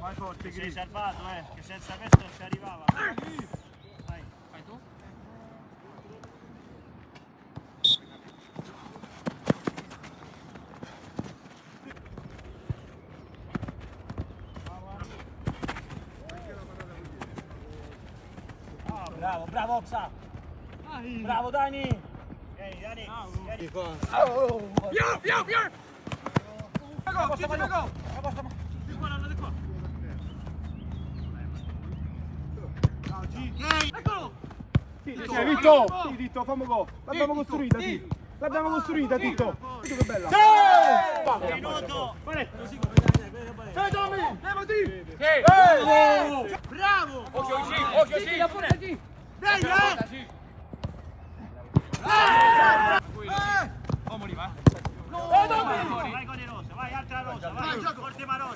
Vai forte, Sei salvato, che senza questo non ci arrivava. Vai. Fai tu? Bravo, bravo Opsa. Bravo Dani. Vieni, Dani. Vieni. Via! Go, Gigi, go! Di qua, andate qua. Eccolo! Tito, Tito, fammi go. L'abbiamo costruita, Tito. L'abbiamo costruita, Tito. Tito, che bella. Minuto. Sei Tommy! Leva Tito! Bravo! Occhio, sì, la pure sì. Dai, Omoli, va. Vai con le rose, vai, altra rosa, vai, forte Marò.